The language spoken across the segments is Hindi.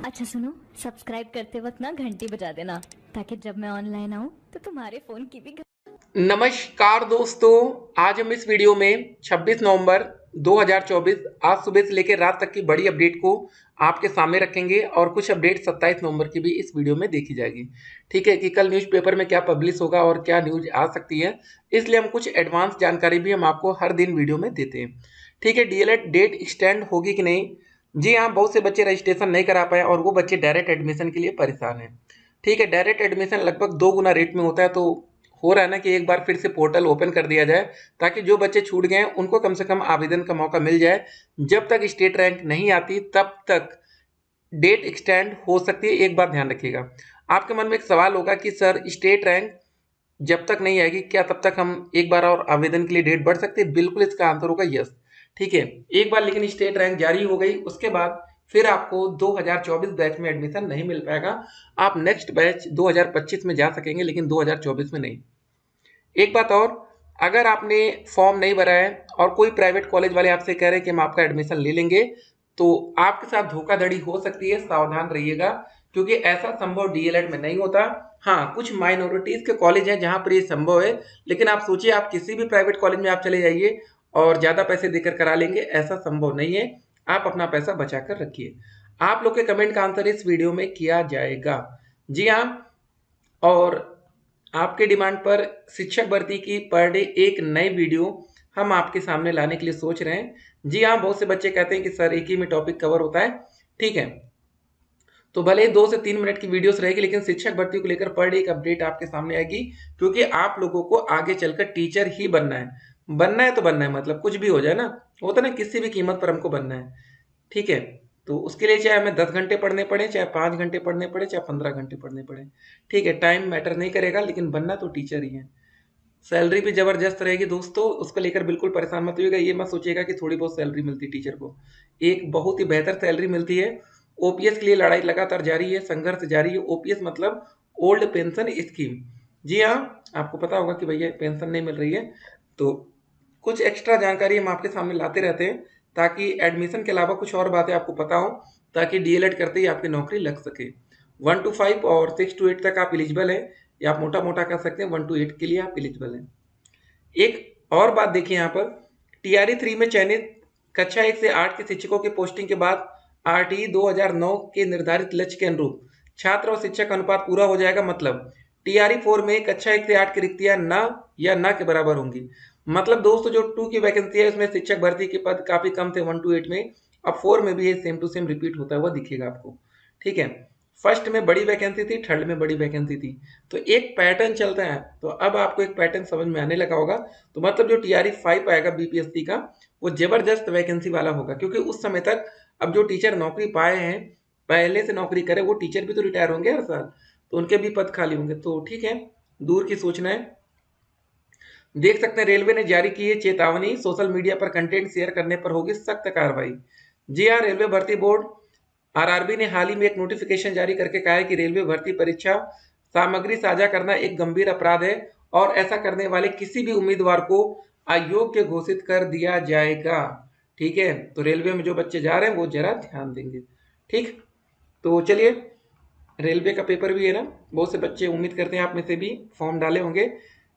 अच्छा सुनो, सब्सक्राइब करते वक्त ना घंटी बजा देना ताकि जब मैं ऑनलाइन आऊँ तो तुम्हारे फोन की भी नमस्कार दोस्तों। आज हम इस वीडियो में 26 नवंबर 2024 आज सुबह से लेकर रात तक की बड़ी अपडेट को आपके सामने रखेंगे और कुछ अपडेट 27 नवंबर की भी इस वीडियो में देखी जाएगी। ठीक है कि कल न्यूज़पेपर में क्या पब्लिश होगा और क्या न्यूज आ सकती है, इसलिए हम कुछ एडवांस जानकारी भी हम आपको हर दिन वीडियो में देते हैं। ठीक है, डीएलएड डेट एक्सटेंड होगी कि नहीं? जी हाँ, बहुत से बच्चे रजिस्ट्रेशन नहीं करा पाए और वो बच्चे डायरेक्ट एडमिशन के लिए परेशान हैं। ठीक है, डायरेक्ट एडमिशन लगभग 2 गुना रेट में होता है, तो हो रहा है ना कि एक बार फिर से पोर्टल ओपन कर दिया जाए ताकि जो बच्चे छूट गए हैं उनको कम से कम आवेदन का मौका मिल जाए। जब तक स्टेट रैंक नहीं आती तब तक डेट एक्सटेंड हो सकती है। एक बात ध्यान रखिएगा, आपके मन में एक सवाल होगा कि सर स्टेट रैंक जब तक नहीं आएगी क्या तब तक हम एक बार और आवेदन के लिए डेट बढ़ सकती है? बिल्कुल, इसका आंसर होगा यस। ठीक है, एक बार लेकिन स्टेट रैंक जारी हो गई उसके बाद फिर आपको 2024 बैच में एडमिशन नहीं मिल पाएगा। आप नेक्स्ट बैच 2025 में जा सकेंगे लेकिन 2024 में नहीं। एक बात और, अगर आपने फॉर्म नहीं भरा है और कोई प्राइवेट कॉलेज वाले आपसे कह रहे हैं कि हम आपका एडमिशन ले लेंगे, तो आपके साथ धोखाधड़ी हो सकती है, सावधान रहिएगा, क्योंकि ऐसा संभव डीएलएड में नहीं होता। हाँ, कुछ माइनॉरिटीज के कॉलेज हैं जहां पर ये संभव है, लेकिन आप सोचिए आप किसी भी प्राइवेट कॉलेज में आप चले जाइए और ज्यादा पैसे देकर करा लेंगे, ऐसा संभव नहीं है। आप अपना पैसा बचा कर रखिए। आप लोग के कमेंट का आंसर इस वीडियो में किया जाएगा। जी हाँ, और आपके डिमांड पर शिक्षक भर्ती की पर डे एक नई वीडियो हम आपके सामने लाने के लिए सोच रहे हैं। जी हाँ, बहुत से बच्चे कहते हैं कि सर एक ही में टॉपिक कवर होता है। ठीक है, तो भले ही 2 से 3 मिनट की वीडियोस रहेगी लेकिन शिक्षक भर्ती को लेकर पर डे एक अपडेट आपके सामने आएगी, क्योंकि आप लोगों को आगे चलकर टीचर ही बनना है। बनना है तो बनना है, मतलब कुछ भी हो जाए ना, होता ना किसी भी कीमत पर हमको बनना है। ठीक है, तो उसके लिए चाहे हमें 10 घंटे पढ़ने पड़े, चाहे 5 घंटे पढ़ने पड़े, चाहे 15 घंटे पढ़ने पड़े। ठीक है, टाइम मैटर नहीं करेगा, लेकिन बनना तो टीचर ही है। सैलरी भी जबरदस्त रहेगी दोस्तों, उसको लेकर बिल्कुल परेशान मत होइएगा। ये मत सोचिएगा कि थोड़ी बहुत सैलरी मिलती टीचर को, एक बहुत ही बेहतर सैलरी मिलती है। ओपीएस के लिए लड़ाई लगातार जारी है, संघर्ष जारी है। ओपीएस मतलब ओल्ड पेंशन स्कीम। जी हाँ, आपको पता होगा कि भैया पेंशन नहीं मिल रही है, तो कुछ एक्स्ट्रा जानकारी हम आपके सामने लाते रहते हैं ताकि एडमिशन के अलावा कुछ और बातें आपको पता हो, ताकि डीएलएड करते ही आपकी नौकरी लग सके। 1 to 5 और 6 to 8 तक आप एलिजिबल हैं, या आप मोटा मोटा कर सकते हैं 1 to 8 के लिए आप एलिजिबल हैं। एक और बात देखिए यहाँ पर, टीआरई 3 में चयनित कक्षा 1 से 8 के शिक्षकों की पोस्टिंग के बाद आरटीई 2009 के निर्धारित लक्ष्य के अनुरूप छात्र और शिक्षक अनुपात पूरा हो जाएगा। मतलब टीआरई 4 में कक्षा 1 से 8 की रिक्तियां न या न के बराबर होंगी। मतलब दोस्तों जो 2 की वैकेंसी है उसमें शिक्षक भर्ती के पद काफी कम थे 1 to 8 में, अब 4 में भी ये सेम टू सेम रिपीट होता हुआ दिखेगा आपको। ठीक है, फर्स्ट में बड़ी वैकेंसी थी, थर्ड में बड़ी वैकेंसी थी, तो एक पैटर्न चलता है। तो अब आपको एक पैटर्न समझ में आने लगा होगा। तो मतलब जो टीआरई 5 आएगा बीपीएससी का, वो जबरदस्त वैकेंसी वाला होगा, क्योंकि उस समय तक अब जो टीचर नौकरी पाए हैं, पहले से नौकरी करे, वो टीचर भी तो रिटायर होंगे हर साल, तो उनके भी पद खाली होंगे। तो ठीक है, दूर की सोचना है। देख सकते हैं रेलवे ने जारी की है चेतावनी, सोशल मीडिया पर कंटेंट शेयर करने पर होगी सख्त कार्रवाई। जी हाँ, रेलवे भर्ती बोर्ड आरआरबी ने हाल ही में एक नोटिफिकेशन जारी करके कहा है कि रेलवे भर्ती परीक्षा सामग्री साझा करना एक गंभीर अपराध है और ऐसा करने वाले किसी भी उम्मीदवार को अयोग्य घोषित कर दिया जाएगा। ठीक है, तो रेलवे में जो बच्चे जा रहे हैं वो जरा ध्यान देंगे। ठीक, तो चलिए, रेलवे का पेपर भी है ना, बहुत से बच्चे उम्मीद करते हैं आप में से भी फॉर्म डाले होंगे।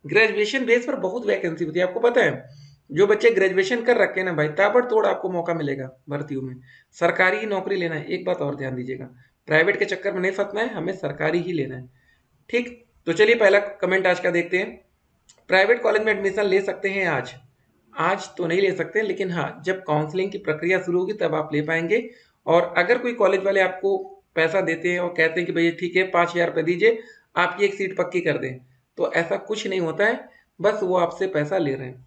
ग्रेजुएशन बेस पर बहुत वैकेंसी होती है, आपको पता है। जो बच्चे ग्रेजुएशन कर रखे हैं ना भाई, ताबड़तोड़ आपको मौका मिलेगा भर्तियों में। सरकारी ही नौकरी लेना है, एक बात और ध्यान दीजिएगा, प्राइवेट के चक्कर में नहीं फंसना है, हमें सरकारी ही लेना है। ठीक, तो चलिए पहला कमेंट आज का देखते हैं। प्राइवेट कॉलेज में एडमिशन ले सकते हैं आज? आज तो नहीं ले सकते, लेकिन हाँ, जब काउंसलिंग की प्रक्रिया शुरू होगी तब आप ले पाएंगे। और अगर कोई कॉलेज वाले आपको पैसा देते हैं और कहते हैं कि भैया ठीक है 5,000 रुपये दीजिए, आपकी एक सीट पक्की कर दें, तो ऐसा कुछ नहीं होता है, बस वो आपसे पैसा ले रहे हैं।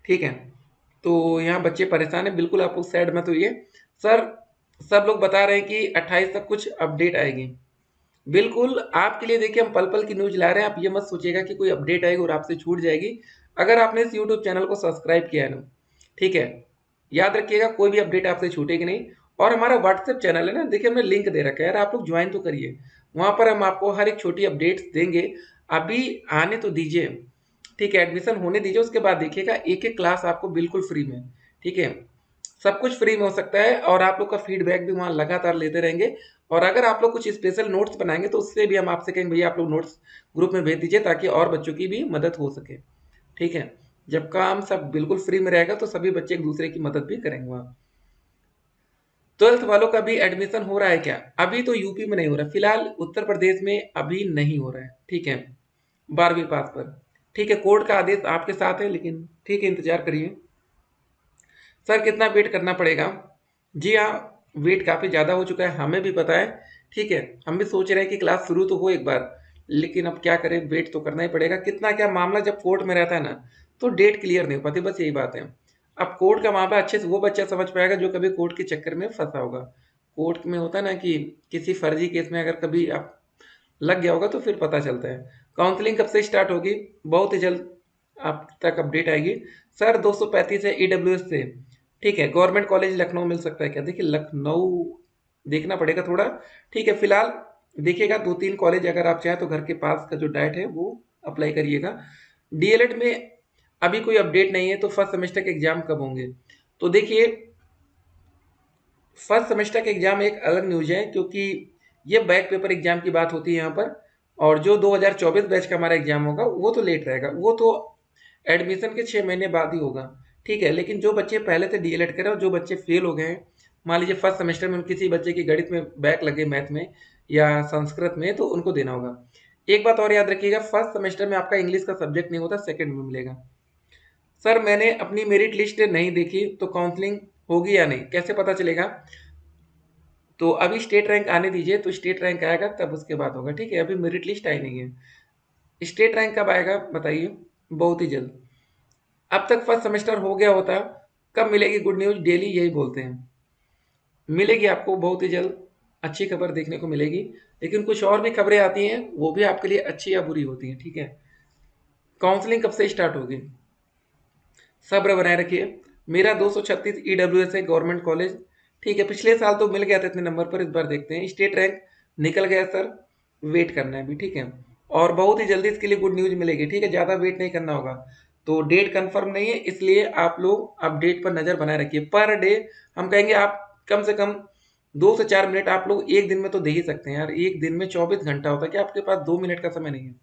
ठीक है, तो यहाँ बच्चे परेशान हैं, बिल्कुल आप लोग सैड मत होइए। सर सब लोग बता रहे हैं कि 28 तक कुछ अपडेट आएगी। बिल्कुल आपके लिए देखिए हम पल पल की न्यूज ला रहे हैं, आप ये मत सोचिएगा कि कोई अपडेट आएगी और आपसे छूट जाएगी। अगर आपने इस यूट्यूब चैनल को सब्सक्राइब किया है ना, ठीक है, याद रखिएगा कोई भी अपडेट आपसे छूटेगी नहीं। और हमारा व्हाट्सएप चैनल है ना, देखिए हमने लिंक दे रखा है यार, आप लोग ज्वाइन तो करिए, वहां पर हम आपको हर एक छोटी अपडेट्स देंगे। अभी आने तो दीजिए, ठीक है, एडमिशन होने दीजिए, उसके बाद देखिएगा एक एक क्लास आपको बिल्कुल फ्री में। ठीक है, सब कुछ फ्री में हो सकता है और आप लोग का फीडबैक भी वहाँ लगातार लेते रहेंगे। और अगर आप लोग कुछ स्पेशल नोट्स बनाएंगे तो उससे भी हम आपसे कहेंगे भैया आप लोग नोट्स ग्रुप में भेज दीजिए ताकि और बच्चों की भी मदद हो सके। ठीक है, जब काम सब बिल्कुल फ्री में रहेगा तो सभी बच्चे एक दूसरे की मदद भी करेंगे वहाँ। 12th वालों का भी एडमिशन हो रहा है क्या? अभी तो यूपी में नहीं हो रहा है, फिलहाल उत्तर प्रदेश में अभी नहीं हो रहा है। ठीक है, 12वीं पास पर। ठीक है, कोर्ट का आदेश आपके साथ है, लेकिन ठीक है इंतजार करिए। सर कितना वेट करना पड़ेगा? जी हाँ, वेट काफ़ी ज़्यादा हो चुका है, हमें भी पता है। ठीक है, हम भी सोच रहे हैं कि क्लास शुरू तो हो एक बार, लेकिन अब क्या करें, वेट तो करना ही पड़ेगा। कितना क्या मामला जब कोर्ट में रहता है ना, तो डेट क्लियर नहीं हो पाती, बस यही बात है। अब कोर्ट का मामला अच्छे से वो बच्चा समझ पाएगा जो कभी कोर्ट के चक्कर में फंसा होगा। कोर्ट में होता है ना कि किसी फर्जी केस में अगर कभी आप लग गया होगा तो फिर पता चलता है। काउंसलिंग कब से स्टार्ट होगी? बहुत ही जल्द आप तक अपडेट आएगी। सर 235 है ईडब्ल्यूएस से। ठीक है, गवर्नमेंट कॉलेज लखनऊ मिल सकता है क्या? देखिए लखनऊ देखना पड़ेगा थोड़ा। ठीक है, फिलहाल देखिएगा 2-3 कॉलेज, अगर आप चाहें तो घर के पास का जो डाइट है वो अप्लाई करिएगा। डीएलएड में अभी कोई अपडेट नहीं है, तो फर्स्ट सेमेस्टर के एग्जाम कब होंगे? तो देखिए फर्स्ट सेमेस्टर के एग्जाम एक अलग न्यूज है, क्योंकि ये बैक पेपर एग्जाम की बात होती है यहाँ पर। और जो 2024 बैच का हमारा एग्जाम होगा वो तो लेट रहेगा, वो तो एडमिशन के 6 महीने बाद ही होगा। ठीक है, लेकिन जो बच्चे पहले से डीएलएड करें और जो बच्चे फेल हो गए हैं, मान लीजिए फर्स्ट सेमेस्टर में किसी बच्चे की गणित में बैक लगे, मैथ में या संस्कृत में, तो उनको देना होगा। एक बात और याद रखिएगा, फर्स्ट सेमेस्टर में आपका इंग्लिश का सब्जेक्ट नहीं होता, सेकंड में मिलेगा। सर मैंने अपनी मेरिट लिस्ट नहीं देखी, तो काउंसलिंग होगी या नहीं कैसे पता चलेगा? तो अभी स्टेट रैंक आने दीजिए, तो स्टेट रैंक आएगा तब उसके बाद होगा। ठीक है, अभी मेरिट लिस्ट आई नहीं है। स्टेट रैंक कब आएगा बताइए? बहुत ही जल्द। अब तक फर्स्ट सेमेस्टर हो गया होता, कब मिलेगी गुड न्यूज? डेली यही बोलते हैं, मिलेगी आपको बहुत ही जल्द, अच्छी खबर देखने को मिलेगी। लेकिन कुछ और भी खबरें आती हैं, वो भी आपके लिए अच्छी या बुरी होती हैं। ठीक है, काउंसलिंग कब से स्टार्ट होगी? सब्र बनाए रखिए। मेरा 236 ईडब्ल्यूएस है, गवर्नमेंट कॉलेज। ठीक है, पिछले साल तो मिल गया था इतने नंबर पर, इस बार देखते हैं। स्टेट रैंक निकल गया सर, वेट करना है अभी। ठीक है, और बहुत ही जल्दी इसके लिए गुड न्यूज मिलेगी। ठीक है, ज़्यादा वेट नहीं करना होगा। तो डेट कंफर्म नहीं है, इसलिए आप लोग अपडेट पर नज़र बनाए रखिए। पर डे हम कहेंगे आप कम से कम 2 से 4 मिनट आप लोग एक दिन में तो दे ही सकते हैं यार। एक दिन में 24 घंटा होता है, क्या आपके पास 2 मिनट का समय नहीं है?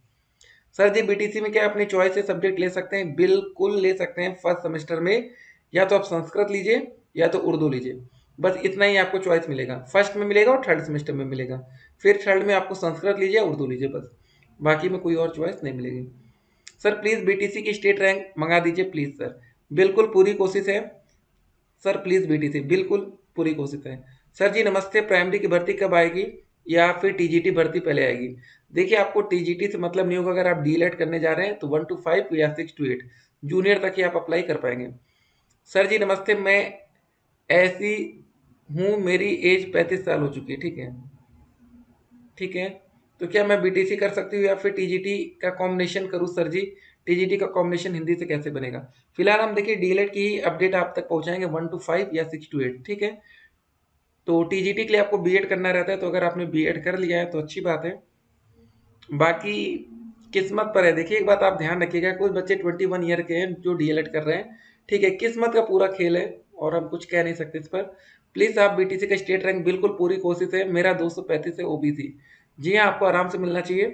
सर जी बीटीसी में क्या अपनी चॉइस से सब्जेक्ट ले सकते हैं? बिल्कुल ले सकते हैं। फर्स्ट सेमेस्टर में या तो आप संस्कृत लीजिए या तो उर्दू लीजिए, बस इतना ही आपको चॉइस मिलेगा। फर्स्ट में मिलेगा और थर्ड सेमेस्टर में मिलेगा। फिर थर्ड में आपको संस्कृत लीजिए या उर्दू लीजिए, बस बाकी में कोई और चॉइस नहीं मिलेगी। सर प्लीज़ बीटीसी की स्टेट रैंक मंगा दीजिए प्लीज़ सर। बिल्कुल पूरी कोशिश है सर, प्लीज़ बीटीसी बिल्कुल पूरी कोशिश है। सर जी नमस्ते, प्राइमरी की भर्ती कब आएगी या फिर टीजीटी भर्ती पहले आएगी? देखिए आपको टीजीटी से मतलब नहीं होगा, अगर आप डीएलएड करने जा रहे हैं तो 1 to 5 या 6 to 8 जूनियर तक ही आप अप्लाई कर पाएंगे। सर जी नमस्ते, मैं ऐसी हूँ, मेरी एज 35 साल हो चुकी है। ठीक है, ठीक है, तो क्या मैं बीटीसी कर सकती हूँ या फिर टीजीटी का कॉम्बिनेशन करूँ? सर जी टीजीटी का कॉम्बिनेशन हिंदी से कैसे बनेगा? फिलहाल हम देखिए डीएलएड की ही अपडेट आप तक पहुँचाएंगे 1 to 5 या 6 to 8। ठीक है, तो टीजीटी के लिए आपको बीएड करना रहता है, तो अगर आपने बीएड कर लिया है तो अच्छी बात है, बाकी किस्मत पर है। देखिए एक बात आप ध्यान रखिएगा, कुछ बच्चे 21 ईयर के हैं जो डीएलएड कर रहे हैं। ठीक है, किस्मत का पूरा खेल है और हम कुछ कह नहीं सकते इस पर। प्लीज़ आप बीटीसी का स्टेट रैंक बिल्कुल पूरी कोशिश है। मेरा 235 है ओबीसी। जी हाँ, आपको आराम से मिलना चाहिए।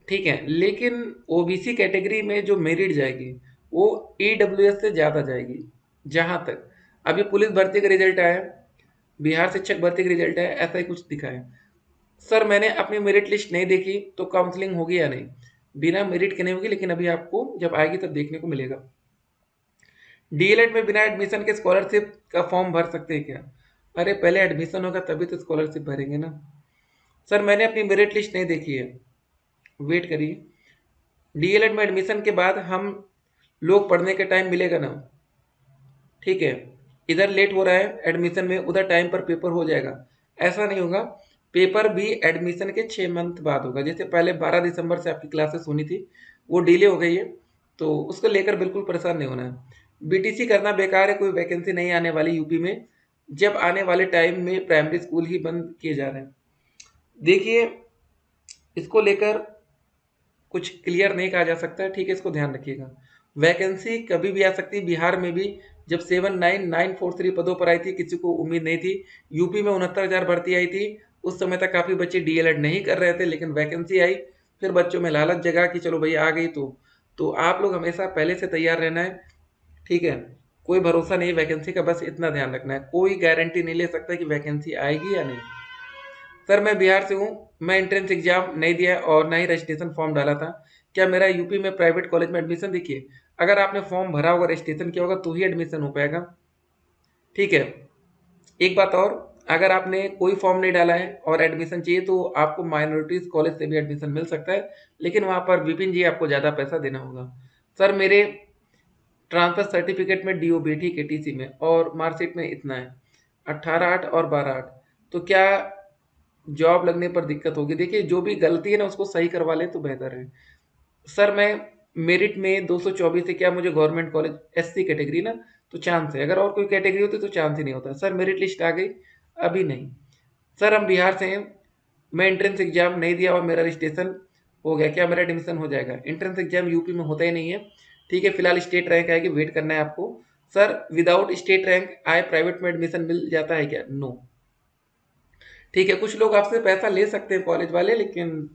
ठीक है, लेकिन ओबीसी कैटेगरी में जो मेरिट जाएगी वो ईडब्ल्यूएस से ज़्यादा जाएगी। जहाँ तक अभी पुलिस भर्ती का रिजल्ट आया है, बिहार शिक्षक भर्ती का रिजल्ट है, ऐसा ही कुछ दिखा है। सर मैंने अपनी मेरिट लिस्ट नहीं देखी, तो काउंसलिंग होगी या नहीं? बिना मेरिट के नहीं होगी, लेकिन अभी आपको जब आएगी तब देखने को मिलेगा। डीएलएड में बिना एडमिशन के स्कॉलरशिप का फॉर्म भर सकते हैं क्या? अरे पहले एडमिशन होगा तभी तो स्कॉलरशिप भरेंगे ना। सर मैंने अपनी मेरिट लिस्ट नहीं देखी है, वेट करिए। डीएलएड में एडमिशन के बाद हम लोग पढ़ने के टाइम मिलेगा ना। ठीक है, इधर लेट हो रहा है एडमिशन में, उधर टाइम पर पेपर हो जाएगा। ऐसा नहीं होगा, पेपर भी एडमिशन के 6 मंथ बाद होगा। जैसे पहले 12 दिसंबर से आपकी क्लासेस होनी थी, वो डिले हो गई है, तो उसको लेकर बिल्कुल परेशान नहीं होना है। बीटीसी करना बेकार है, कोई वैकेंसी नहीं आने वाली यूपी में, जब आने वाले टाइम में प्राइमरी स्कूल ही बंद किए जा रहे हैं। देखिए इसको लेकर कुछ क्लियर नहीं कहा जा सकता है। ठीक है, इसको ध्यान रखिएगा। वैकेंसी कभी भी आ सकती है, बिहार में भी जब 79943 पदों पर आई थी, किसी को उम्मीद नहीं थी। यूपी में 69,000 भर्ती आई थी। उस समय तक काफ़ी बच्चे डीएलएड नहीं कर रहे थे, लेकिन वैकेंसी आई, फिर बच्चों में लालच जगा कि चलो भैया आ गई। तो आप लोग हमेशा पहले से तैयार रहना है, ठीक है। कोई भरोसा नहीं वैकेंसी का, बस इतना ध्यान रखना है। कोई गारंटी नहीं ले सकता कि वैकेंसी आएगी या नहीं। सर मैं बिहार से हूँ, मैं एंट्रेंस एग्जाम नहीं दिया और ना ही रजिस्ट्रेशन फॉर्म डाला था। क्या मेरा यूपी में प्राइवेट कॉलेज में एडमिशन? देखिए, अगर आपने फॉर्म भरा होगा, रजिस्ट्रेशन किया होगा, तो ही एडमिशन हो पाएगा, ठीक है। एक बात और, अगर आपने कोई फॉर्म नहीं डाला है और एडमिशन चाहिए तो आपको माइनॉरिटीज कॉलेज से भी एडमिशन मिल सकता है, लेकिन वहाँ पर विपिन जी आपको ज़्यादा पैसा देना होगा। सर मेरे ट्रांसफर सर्टिफिकेट में डीओबी, ठीक है, टीसी में, और मार्कशीट में इतना है, 18/8 और 12/8। तो क्या जॉब लगने पर दिक्कत होगी? देखिए, जो भी गलती है ना उसको सही करवा लें तो बेहतर है। सर मैं मेरिट में 224 है, क्या मुझे गवर्नमेंट कॉलेज, एससी कैटेगरी ना, तो चांस है। अगर और कोई कैटेगरी होती तो चांस ही नहीं होता। सर मेरिट लिस्ट आ गई? अभी नहीं। सर हम बिहार से हैं, मैं एंट्रेंस एग्जाम नहीं दिया और मेरा रजिस्ट्रेशन हो गया, क्या मेरा एडमिशन हो जाएगा? एंट्रेंस एग्जाम यूपी में होता ही नहीं है, ठीक है। फिलहाल स्टेट रैंक आएगी, वेट करना है आपको। सर विदाउट स्टेट रैंक आए प्राइवेट में एडमिशन मिल जाता है क्या? नो, ठीक है। कुछ लोग आपसे पैसा ले सकते हैं कॉलेज वाले, लेकिन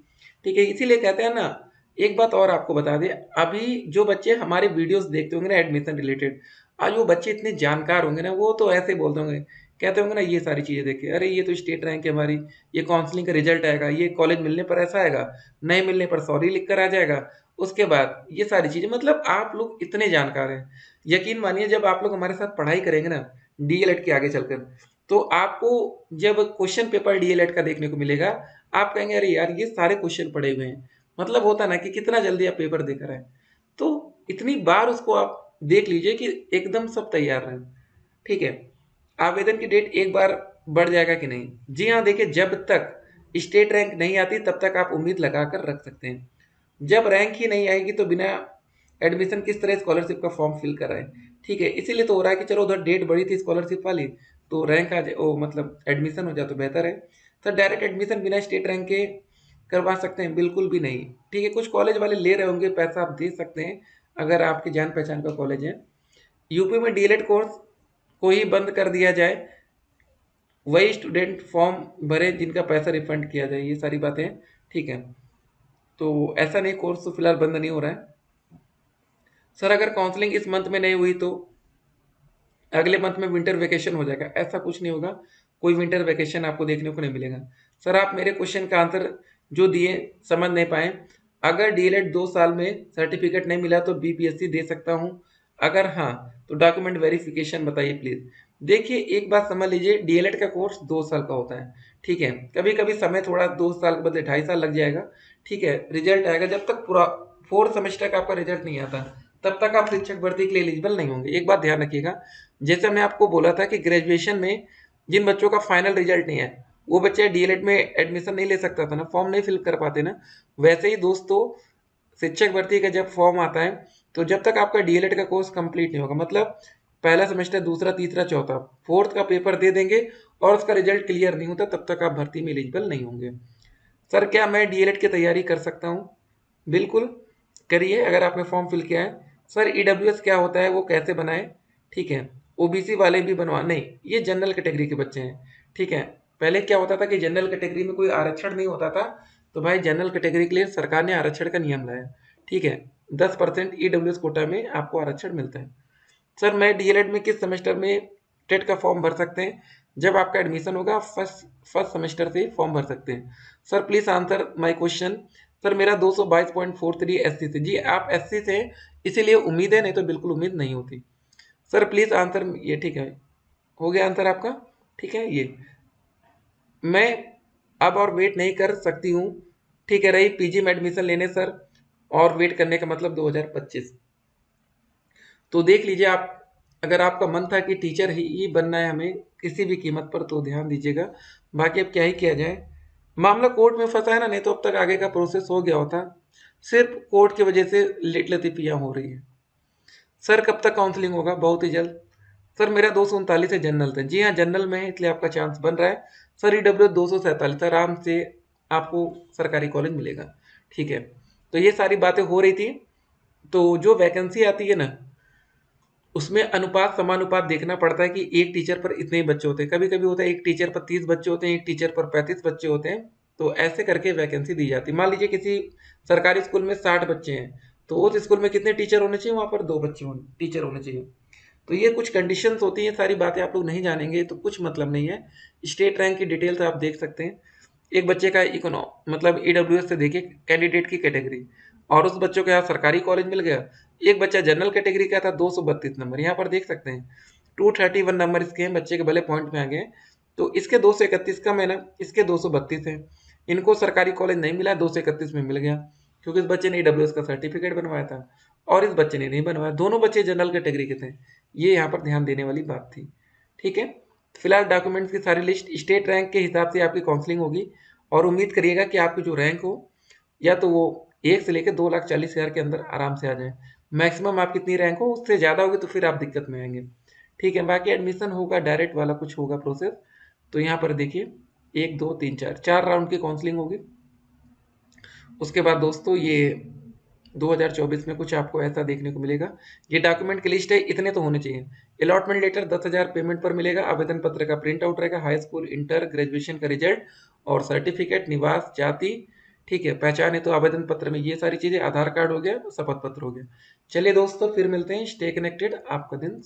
ठीक है, इसीलिए कहते हैं ना। एक बात और आपको बता दें, अभी जो बच्चे हमारे वीडियोस देखते होंगे ना एडमिशन रिलेटेड, आज वो बच्चे इतने जानकार होंगे ना, वो तो ऐसे बोलते होंगे, कहते होंगे ना ये सारी चीज़ें देख के, अरे ये तो स्टेट रैंक है हमारी, ये काउंसलिंग का रिजल्ट आएगा, ये कॉलेज मिलने पर ऐसा आएगा, नहीं मिलने पर सॉरी लिख कर आ जाएगा। उसके बाद ये सारी चीज़ें, मतलब आप लोग इतने जानकार हैं। यकीन मानिए, जब आप लोग हमारे साथ पढ़ाई करेंगे ना डीएलएड के आगे चलकर, तो आपको जब क्वेश्चन पेपर डीएलएड का देखने को मिलेगा, आप कहेंगे अरे यार ये सारे क्वेश्चन पड़े हुए हैं। मतलब होता ना कि कितना जल्दी आप पेपर देकर आए। तो इतनी बार उसको आप देख लीजिए कि एकदम सब तैयार रहे, ठीक है। आवेदन की डेट एक बार बढ़ जाएगा कि नहीं? जी हाँ, देखिए, जब तक स्टेट रैंक नहीं आती तब तक आप उम्मीद लगा कर रख सकते हैं। जब रैंक ही नहीं आएगी तो बिना एडमिशन किस तरह स्कॉलरशिप का फॉर्म फिल कराएं, ठीक है। इसीलिए तो हो रहा है कि चलो उधर डेट बढ़ी थी स्कॉलरशिप वाली, तो रैंक आ जाए, ओ मतलब एडमिशन हो जाए तो बेहतर है। सर डायरेक्ट एडमिशन बिना स्टेट रैंक के करवा सकते हैं? बिल्कुल भी नहीं, ठीक है। कुछ कॉलेज वाले ले रहे होंगे, पैसा आप दे सकते हैं अगर आपके जान पहचान का कॉलेज है। यूपी में डीएलएड कोर्स को ही बंद कर दिया जाए, वही स्टूडेंट फॉर्म भरे जिनका पैसा रिफंड किया जाए, ये सारी बातें, ठीक है। तो ऐसा नहीं, कोर्स तो फिलहाल बंद नहीं हो रहा है। सर अगर काउंसलिंग इस मंथ में नहीं हुई तो अगले मंथ में विंटर वेकेशन हो जाएगा? ऐसा कुछ नहीं होगा, कोई विंटर वेकेशन आपको देखने को नहीं मिलेगा। सर आप मेरे क्वेश्चन का आंसर जो दिए समझ नहीं पाए। अगर डीएलएड 2 साल में सर्टिफिकेट नहीं मिला तो बीपीएससी दे सकता हूँ? अगर हाँ तो डॉक्यूमेंट वेरिफिकेशन बताइए प्लीज। देखिए एक बात समझ लीजिए, डीएलएड का कोर्स 2 साल का होता है, ठीक है। कभी कभी समय थोड़ा 2 साल के बदले 2.5 साल लग जाएगा, ठीक है। रिजल्ट आएगा, जब तक पूरा 4th सेमेस्टर का आपका रिजल्ट नहीं आता तब तक आप शिक्षक भर्ती के लिए एलिजिबल नहीं होंगे। एक बात ध्यान रखिएगा, जैसे मैं आपको बोला था कि ग्रेजुएशन में जिन बच्चों का फाइनल रिजल्ट नहीं है वो बच्चे डीएलएड में एडमिशन नहीं ले सकता था ना, फॉर्म नहीं फिल कर पाते ना। वैसे ही दोस्तों, शिक्षक भर्ती का जब फॉर्म आता है तो जब तक आपका डीएलएड का कोर्स कंप्लीट नहीं होगा, मतलब पहला सेमेस्टर, दूसरा, तीसरा, चौथा, 4th का पेपर दे देंगे और उसका रिजल्ट क्लियर नहीं होता, तब तक आप भर्ती में एलिजिबल नहीं होंगे। सर क्या मैं डीएलएड की तैयारी कर सकता हूँ? बिल्कुल करिए, अगर आपने फॉर्म फिल किया है। सर ईडब्ल्यूएस क्या होता है, वो कैसे बनाए? ठीक है, ओबीसी वाले भी बनवा, नहीं ये जनरल कैटेगरी के बच्चे हैं, ठीक है। पहले क्या होता था कि जनरल कैटेगरी में कोई आरक्षण नहीं होता था, तो भाई जनरल कैटेगरी के लिए सरकार ने आरक्षण का नियम लाया, ठीक है। 10% ईडब्ल्यूएस कोटा में आपको आरक्षण मिलता है। सर मैं डीएलएड में किस सेमेस्टर में टेट का फॉर्म भर सकते हैं? जब आपका एडमिशन होगा फर्स्ट सेमेस्टर से फॉर्म भर सकते हैं। Sir please answer my question. Sir मेरा 222.43 एससी से। जी आप एससी से इसीलिए उम्मीद है, नहीं तो बिल्कुल उम्मीद नहीं होती। सर प्लीज आंसर ये, ठीक है, हो गया आंसर आपका, ठीक है। ये मैं अब और वेट नहीं कर सकती हूँ, ठीक है। रही पीजी में एडमिशन लेने सर, और वेट करने का मतलब 2025। तो देख लीजिए आप, अगर आपका मन था कि टीचर ही बनना है हमें किसी भी कीमत पर, तो ध्यान दीजिएगा। बाकी अब क्या ही किया जाए, मामला कोर्ट में फंसा है ना, नहीं तो अब तक आगे का प्रोसेस हो गया होता। सिर्फ कोर्ट की वजह से लेट लतीफियाँ हो रही है। सर कब तक काउंसलिंग होगा? बहुत ही जल्द। सर मेरा 239 है जनरल था। जी हाँ, जनरल में है इसलिए आपका चांस बन रहा है। सर ईडब्ल्यू 247, आराम से आपको सरकारी कॉलेज मिलेगा, ठीक है। तो ये सारी बातें हो रही थी। तो जो वैकेंसी आती है ना, उसमें अनुपात समानुपात देखना पड़ता है कि एक टीचर पर इतने ही बच्चे होते हैं। कभी कभी होता है एक टीचर पर 30 बच्चे होते हैं, एक टीचर पर 35 बच्चे होते हैं। तो ऐसे करके वैकेंसी दी जाती है। मान लीजिए किसी सरकारी स्कूल में 60 बच्चे हैं, तो उस स्कूल में कितने टीचर होने चाहिए? वहां पर 2 टीचर होने चाहिए। तो ये कुछ कंडीशंस होती हैं, सारी बातें आप लोग नहीं जानेंगे तो कुछ मतलब नहीं है। स्टेट रैंक की डिटेल तो आप देख सकते हैं। एक बच्चे का इकोनो मतलब ईडब्ल्यूएस से देखिए कैंडिडेट की कैटेगरी, और उस बच्चों को यहाँ सरकारी कॉलेज मिल गया। एक बच्चा जनरल कैटेगरी का था, 232 नंबर, यहाँ पर देख सकते हैं 231 नंबर इसके हैं, बच्चे के भले पॉइंट में आ गए। तो इसके 231 कम है ना, इसके 232 है। इनको सरकारी कॉलेज नहीं मिला, 231 में मिल गया, क्योंकि इस बच्चे ने ईडब्ल्यूएस का सर्टिफिकेट बनवाया था और इस बच्चे ने नहीं बनवाया। दोनों बच्चे जनरल कैटेगरी के थे। ये यहाँ पर ध्यान देने वाली बात थी। ठीक है, फिलहाल डॉक्यूमेंट्स की सारी लिस्ट स्टेट रैंक के हिसाब से आपकी काउंसलिंग होगी, और उम्मीद करिएगा कि आपकी जो रैंक हो या तो वो 1 से लेकर 2,40,000 के अंदर आराम से आ जाए। मैक्सिमम आप कितनी रैंक हो, उससे ज़्यादा होगी तो फिर आप दिक्कत में आएंगे। ठीक है, बाकी एडमिशन होगा डायरेक्ट वाला, कुछ होगा प्रोसेस। तो यहाँ पर देखिए 1 2 3 4 राउंड की काउंसलिंग होगी। उसके बाद दोस्तों ये 2024 में कुछ आपको ऐसा देखने को मिलेगा। ये डॉक्यूमेंट की लिस्ट है, इतने तो होने चाहिए। अलॉटमेंट लेटर 10,000 पेमेंट पर मिलेगा। आवेदन पत्र का प्रिंट आउट रहेगा, हाई स्कूल इंटर ग्रेजुएशन का रिजल्ट और सर्टिफिकेट, निवास जाति। ठीक है, पहचान है तो आवेदन पत्र में ये सारी चीजें, आधार कार्ड हो गया, शपथ पत्र हो गया। चलिए दोस्तों, फिर मिलते हैं। स्टे कनेक्टेड, आपका दिन